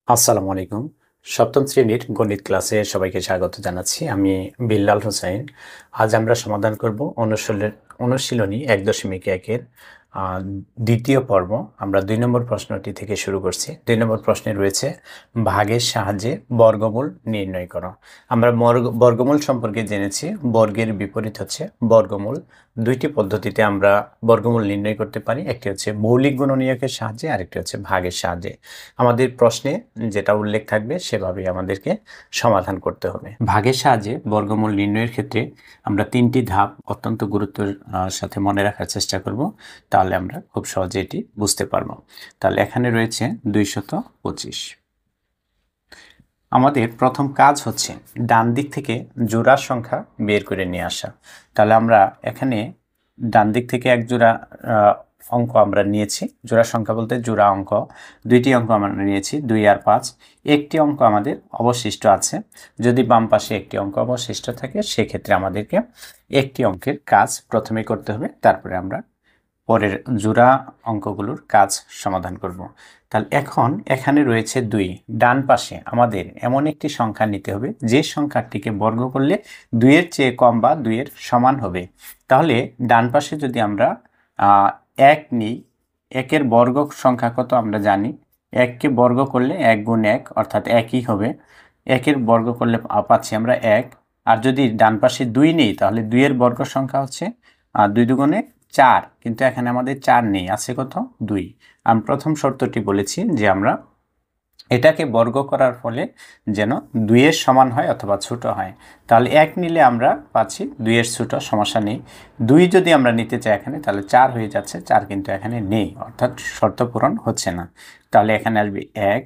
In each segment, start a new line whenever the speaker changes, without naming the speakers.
আসসালামু আলাইকুম। সপ্তম শ্রেণীর গণিত ক্লাসে সবাইকে স্বাগত জানাচ্ছি। আমি বিল্লাল হোসাইন। আজ আমরা সমাধান করব অনুশীলনী ১.১-এর দ্বিতীয় পর্ব। আমরা ২ নম্বর প্রশ্নটি থেকে শুরু করছি। ২ নম্বর প্রশ্নে রয়েছে ভাগের সাহায্যে বর্গমূল নির্ণয় করো। আমরা বর্গমূল সম্পর্কে জেনেছি। বর্গের বিপরীত হচ্ছে বর্গমূল। দুইটি পদ্ধতিতে আমরা বর্গমূল নির্ণয় করতে পারি। একটি হচ্ছে মৌলিক গুণনীয়কের সাহায্যে, আরেকটি হচ্ছে ভাগের সাহায্যে। আমাদের প্রশ্নে যেটা উল্লেখ থাকবে সেভাবেই আমাদেরকে সমাধান করতে হবে। ভাগের সাহায্যে বর্গমূল নির্ণয়ের ক্ষেত্রে আমরা 3টি ধাপ অত্যন্ত গুরুত্বের সাথে মনে রাখার চেষ্টা করব, তাহলে আমরা খুব সহজে এটি বুঝতে পারব। তাহলে এখানে রয়েছে 225। আমাদের প্রথম কাজ হচ্ছে ডান দিক থেকে জোড়ার সংখ্যা বের করে নিয়ে আসা। তাহলে আমরা এখানে ডান দিক থেকে এক জোড়া অঙ্ক আমরা নিয়েছি। জোড়া সংখ্যা বলতে জোড়া অঙ্ক, দুইটি অঙ্ক আমরা নিয়েছি, 2 আর 5। একটি অঙ্ক আমাদের অবশিষ্ট আছে। যদি বাম পাশে একটি অঙ্ক অবশিষ্ট থাকে, সেক্ষেত্রে আমাদেরকে একটি অঙ্কের কাজ প্রথমে করতে হবে, তারপরে আমরা পরের জোড়া অঙ্কগুলোর কাজ সমাধান করব। তাহলে এখন এখানে রয়েছে 2। ডান পাশে আমাদের এমন একটি সংখ্যা নিতে হবে যে সংখ্যাটিকে বর্গ করলে 2-এর চেয়ে কম বা 2-এর সমান হবে। তাহলে ডান পাশে যদি আমরা 1 নিই, 1-এর বর্গ সংখ্যা কত আমরা জানি। 1কে বর্গ করলে 1 গুণ 1 অর্থাৎ 1ই হবে। 1-এর বর্গ করলে পাচ্ছি আমরা 1। আর যদি ডান পাশে 2 নিই, তাহলে 2-এর বর্গ সংখ্যা হচ্ছে 2 দুগুণে 4, কিন্তু এখানে আমাদের 4 নেই, আছে কত? 2। আমি প্রথম শর্তটি বলেছি যে আমরা এটাকে বর্গ করার ফলে যেন 2-এর সমান হয় অথবা ছোট হয়। তাহলে 1 নিলে আমরা পাচ্ছি 2-এর ছোট, সমস্যা নেই। 2 যদি আমরা নিতে চাই এখানে, তাহলে 4 হয়ে যাচ্ছে। 4 কিন্তু এখানে নেই, অর্থাৎ শর্ত পূরণ হচ্ছে না। তাহলে এখানে আসবে 1,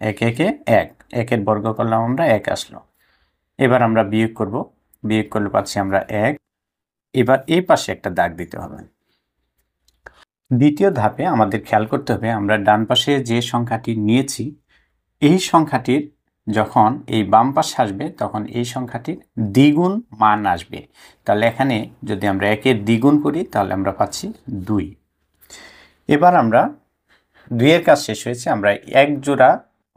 1 1 1, 1-এর বর্গ করলাম আমরা, 1 আসলো। এবার আমরা বিয়োগ করব, বিয়োগ করলে পাচ্ছি আমরা 1। এবার এই পাশে একটা দাগ দিতে হবে। দ্বিতীয় ধাপে আমাদের খেয়াল করতে হবে, আমরা ডান পাশে যে সংখ্যাটি নিয়েছি, এই সংখ্যাটির যখন এই বাম পাশে আসবে, তখন এই সংখ্যাটির দ্বিগুণ মান আসবে। তাহলে এখানে যদি আমরা 1-এর দ্বিগুণ করি, তাহলে আমরা পাচ্ছি 2। এবার আমরা 2-এর কাজ শেষ হয়েছে, আমরা এক জোড়া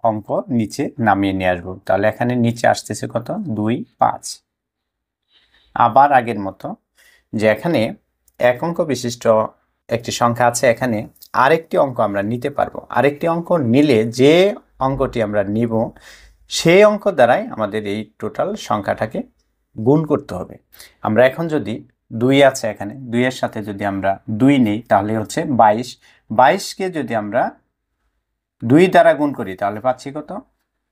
অঙ্ক নিচে নামিয়ে নিয়ে আসবো। তাহলে এখানে নিচে আসতেছে কত? 2 5। আবার আগের মতো যে এখানে এক অঙ্ক বিশিষ্ট একটি সংখ্যা আছে, এখানে আরেকটি অঙ্ক আমরা নিতে পারবো। আরেকটি অঙ্ক নিলে যে অঙ্কটি আমরা নিব, সেই অঙ্ক দ্বারাই আমাদের এই টোটাল সংখ্যাটাকে গুণ করতে হবে। আমরা এখন যদি 2 আছে এখানে, 2-এর সাথে যদি আমরা 2 নিই, তাহলে হচ্ছে 22। 22কে যদি আমরা 2 দ্বারা গুণ করি, তাহলে পাচ্ছি কত?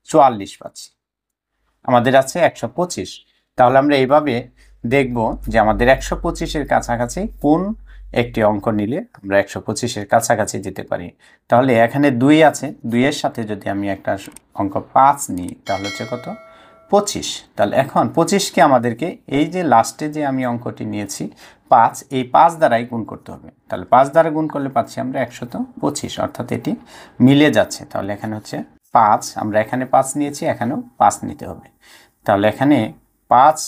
44 পাচ্ছি। আমাদের আছে 125। তাহলে আমরা এইভাবে দেখব যে আমাদের 125-এর কাছাকাছি কোন একটি অঙ্ক নিলে আমরা 125-এর কাছাকাছি যেতে পারি। তাহলে এখানে 2 আছে, 2-এর সাথে যদি আমি একটা অঙ্ক 5 নিই, তাহলে হচ্ছে কত? 25। তাহলে এখন 25কে আমাদেরকে এই যে লাস্টে যে আমি অঙ্কটি নিয়েছি 5, এই 5 দ্বারাই গুণ করতে হবে। তাহলে 5 দ্বারা গুণ করলে পাচ্ছি আমরা 125, অর্থাৎ এটি মিলে যাচ্ছে। তাহলে এখানে হচ্ছে 5, আমরা এখানে 5 নিয়েছি, এখানেও 5 নিতে হবে। তাহলে এখানে 5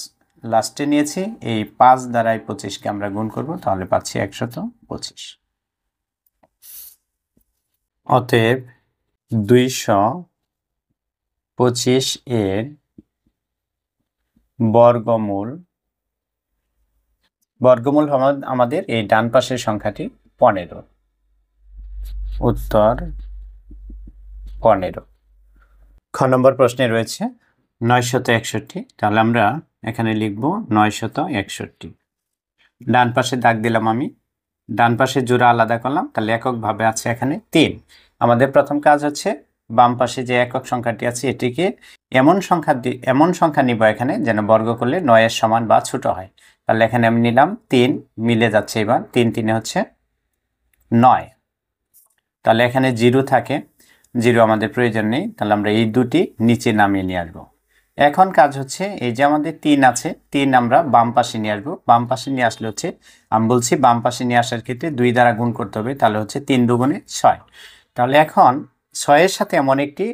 লাস্টে নিয়েছি, এই 5 দ্বারাই 25কে আমরা গুণ করব, তাহলে পাচ্ছি 125। অতএব 225 এর বর্গমূল আমাদের এই ডান পাশের সংখ্যাটি 15। উত্তর 15। খ নম্বর প্রশ্নে রয়েছে 961। তাহলে আমরা এখানে লিখব 961। ডান পাশে দাগ দিলাম আমি, ডান পাশে জোড়া আলাদা করলাম, তাহলে এককভাবে আছে এখানে 3। আমাদের প্রথম কাজ হচ্ছে বাম পাশে যে একক সংখ্যাটি আছে, এটিকে এমন সংখ্যা নিব এখানে যেন বর্গ করলে 9-এর সমান বা ছোট হয়। তাহলে এখানে আমি নিলাম 3, মিলে যাচ্ছে। এবার 3 3 হচ্ছে 9। তাহলে এখানে 0 থাকে, 0 আমাদের প্রয়োজন নেই। তাহলে আমরা এই দুটি নিচে নামিয়ে নিয়ে আসবো। এখন কাজ হচ্ছে এই যে আমাদের 3 আছে, 3 আমরা বাম পাশে নিয়ে আসবো। বাম পাশে নিয়ে আসলে হচ্ছে, আমি বলছি বাম পাশে নিয়ে আসার ক্ষেত্রে 2 দ্বারা গুণ করতে হবে, তাহলে হচ্ছে 3 দুগুণে 6। তাহলে এখন 6-এর সাথে এমন একটি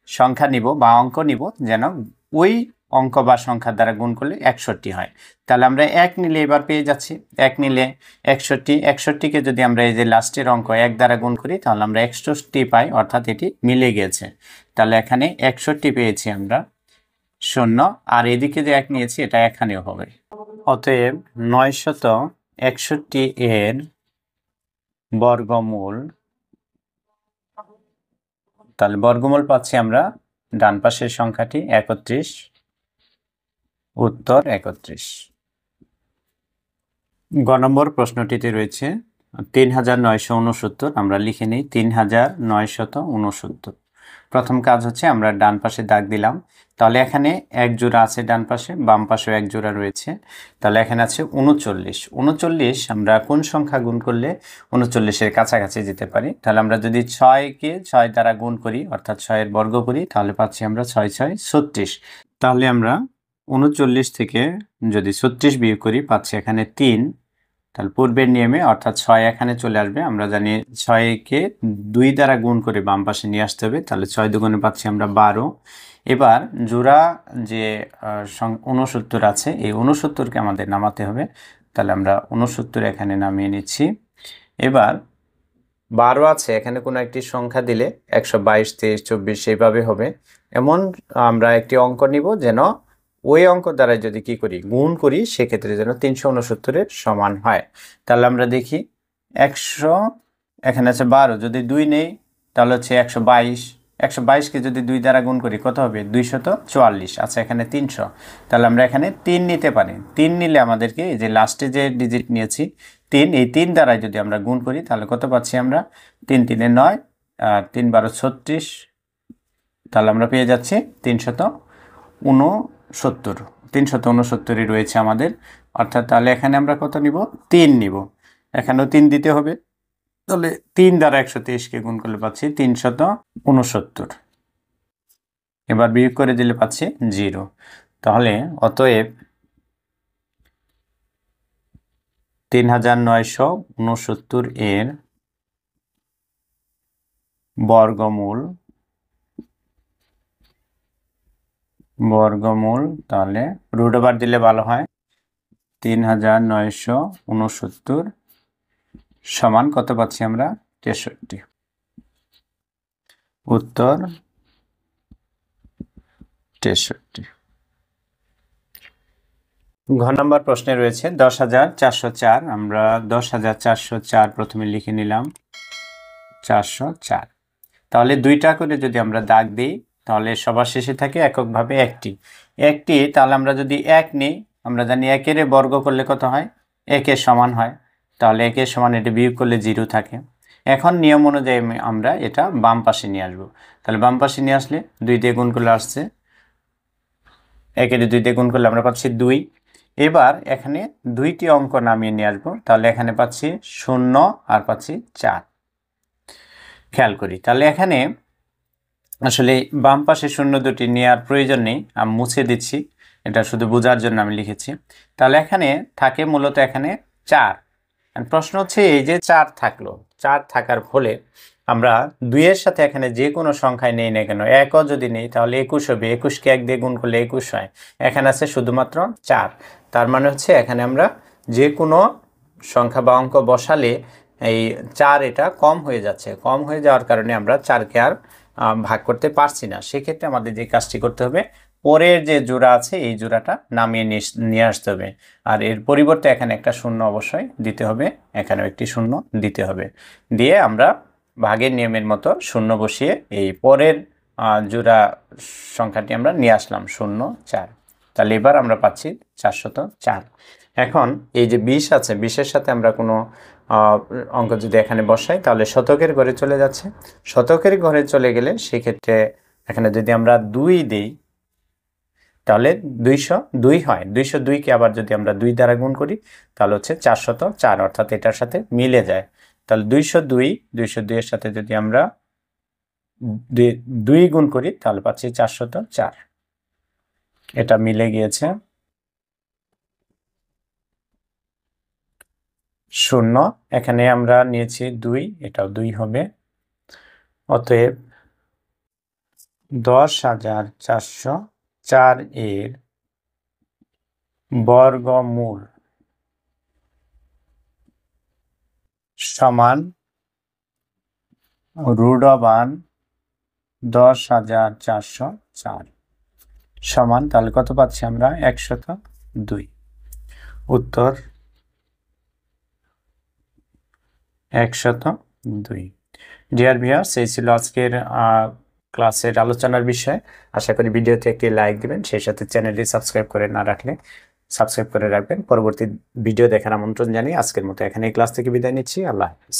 সংখ্যা নিব বা অঙ্ক নিব যেন ওই অঙ্ক বা সংখ্যার দ্বারা গুণ করলে 61 হয়। তাহলে আমরা 1 নিলে এবার পেয়ে যাচ্ছি, 1 নিলে 61, 61কে যদি আমরা এই যে লাস্টের অঙ্ক 1 দ্বারা গুণ করি তাহলে আমরা 61 পাই, অর্থাৎ এটি মিলে গিয়েছে। তাহলে এখানে 61 পেয়েছি আমরা, 0, আর এদিকে যে 1 নিয়েছি এটা এখানেও হবে। অতএব 961 এর বর্গমূল, তাহলে বর্গমূল পাচ্ছি আমরা ডান পাশের সংখ্যাটি 31, উত্তর 31। গ নম্বর প্রশ্নটিতে রয়েছে 3969, আমরা লিখে নিই 3969। প্রথম কাজ হচ্ছে আমরা ডান পাশে দাগ দিলাম, তাহলে এখানে এক জোড়া আছে ডান পাশে, বাম পাশেও এক জোড়া রয়েছে, তাহলে এখানে আছে 39। 39 আমরা কোন সংখ্যা গুণ করলে 39-এর কাছাকাছি যেতে পারি? তাহলে আমরা যদি 6কে 6 দ্বারা গুণ করি, অর্থাৎ 6-এর বর্গ করি, তাহলে পাচ্ছি আমরা 6 6 36। তাহলে আমরা 39 থেকে যদি 36 বিয়োগ করি পাচ্ছি এখানে 3। তাহলে পূর্বের নিয়মে অর্থাৎ 6 এখানে চলে আসবে, আমরা জানি 6কে 2 দ্বারা গুণ করে বাম পাশে নিয়ে আসতে হবে, তাহলে 6 দুগুণে পাচ্ছি আমরা 12। এবার জোড়া যে 69 আছে, এই 69কে আমাদের নামাতে হবে, তাহলে আমরা 69 এখানে নামিয়ে নিচ্ছি। এবার 12 আছে, এখানে কোনো একটি সংখ্যা দিলে 122, 23, 24 এইভাবে হবে। এমন আমরা একটি অঙ্ক নিব যেন ওই অঙ্ক দ্বারা যদি কি করি গুণ করি, সেক্ষেত্রে যেন 369-এর সমান হয়। তাহলে আমরা দেখি 100, এখানে আছে 12, যদি 2 নেই তাহলে হচ্ছে 122। 122কে যদি 2 দ্বারা গুণ করি কত হবে? 244। আচ্ছা, এখানে 300, তাহলে আমরা এখানে 3 নিতে পারি। 3 নিলে আমাদেরকে এই যে লাস্টে যে ডিজিট নিয়েছি 3, এই 3 দ্বারা যদি আমরা গুণ করি তাহলে কত পাচ্ছি আমরা? 3 3 9, 3 12 36, তাহলে আমরা পেয়ে যাচ্ছি 369। 369ই রয়েছে আমাদের, অর্থাৎ তাহলে এখানে আমরা কত নিব? 3 নিব। এখানেও 3 দিতে হবে, তাহলে 3 দ্বারা 123কে গুণ করলে পাচ্ছি 369। এবার বিয়োগ করে দিলে পাচ্ছি 0। তাহলে অতএব 3969 এর বর্গমূল তাহলে রুট ওভার দিলে ভালো হয়, 3969 সমান কত পাচ্ছি আমরা? 63। উত্তর 63। ঘ নম্বর প্রশ্নে রয়েছে 10,404, আমরা 10,404 প্রথমে লিখে নিলাম 404। তাহলে 2টা করে যদি আমরা দাগ দিই তাহলে সবার শেষে থাকে এককভাবে একটি। তাহলে আমরা যদি 1 নিই, আমরা জানি 1-এর বর্গ করলে কত হয়? 1-এর সমান হয়, তাহলে 1-এর সমান এটা বিয়োগ করলে 0 থাকে। এখন নিয়ম অনুযায়ী আমরা এটা বাম পাশে নিয়ে আসবো, তাহলে বাম পাশে নিয়ে আসলে 2 দিয়ে গুণ করলে আসছে, 1-এর 2 দিয়ে গুণ করলে আমরা পাচ্ছি 2। এবার এখানে 2টি অঙ্ক নামিয়ে নিয়ে আসবো, তাহলে এখানে পাচ্ছি 0 আর পাচ্ছি 4। খেয়াল করি, তাহলে এখানে আসলে বাম পাশে 0 দুটি নেওয়ার প্রয়োজন নেই, আমি মুছে দিচ্ছি, এটা শুধু বোঝার জন্য আমি লিখেছি। তাহলে এখানে থাকে মূলত এখানে 4। প্রশ্ন হচ্ছে এই যে 4 থাকলো, 4 থাকার ফলে আমরা 2-এর সাথে এখানে যে কোনো সংখ্যায় নেই না কেন, 1ও যদি নেই তাহলে 21 হবে। 21কে 1 দিয়ে গুণ করলে 21 হয়। এখানে আছে শুধুমাত্র 4, তার মানে হচ্ছে এখানে আমরা যে কোনো সংখ্যা বা অঙ্ক বসালে এই 4 এটা কম হয়ে যাচ্ছে। কম হয়ে যাওয়ার কারণে আমরা 4কে আর ভাগ করতে পারছি না। সেক্ষেত্রে আমাদের যে কাজটি করতে হবে, পরের যে জোড়া আছে এই জোড়াটা নামিয়ে নিয়ে আসতে হবে, আর এর পরিবর্তে এখানে একটা 0 অবশ্যই দিতে হবে, এখানেও একটি 0 দিতে হবে। দিয়ে আমরা ভাগের নিয়মের মতো 0 বসিয়ে এই পরের জোড়া সংখ্যাটি আমরা নিয়ে আসলাম 0 4। তাহলে এবার আমরা পাচ্ছি 404। এখন এই যে 20 আছে, 20-এর সাথে আমরা কোনো অঙ্ক যদি এখানে বসাই তাহলে শতকের ঘরে চলে যাচ্ছে। শতকের ঘরে চলে গেলে সেক্ষেত্রে এখানে যদি আমরা 2 দিই তাহলে 202 হয়। 202কে আবার যদি আমরা 2 দ্বারা গুণ করি তাহলে হচ্ছে 404, অর্থাৎ এটার সাথে মিলে যায়। তাহলে 202-এর সাথে যদি আমরা 2 গুণ করি তাহলে পাচ্ছি 404, এটা মিলে গিয়েছে। 0 এখানে আমরা নিয়েছি 2, এটাও 2 হবে। অতএব 10,404 4 এর বর্গমূল সমান √1 10,404 সমান, তাহলে কত পাচ্ছি আমরা? 102। উত্তর 102। ডিয়ার ভিউয়ার্স, এই ছিল আজকের ক্লাসের আলোচনার বিষয়। আশা করি ভিডিওতে একটি লাইক দিবেন, সেই সাথে চ্যানেলটি সাবস্ক্রাইব করে না রাখলে সাবস্ক্রাইব করে রাখবেন। পরবর্তী ভিডিও দেখার আমন্ত্রণ জানিয়ে আজকের মতো এখানে এই ক্লাস থেকে বিদায় নিচ্ছি। আল্লাহ হাফেজ।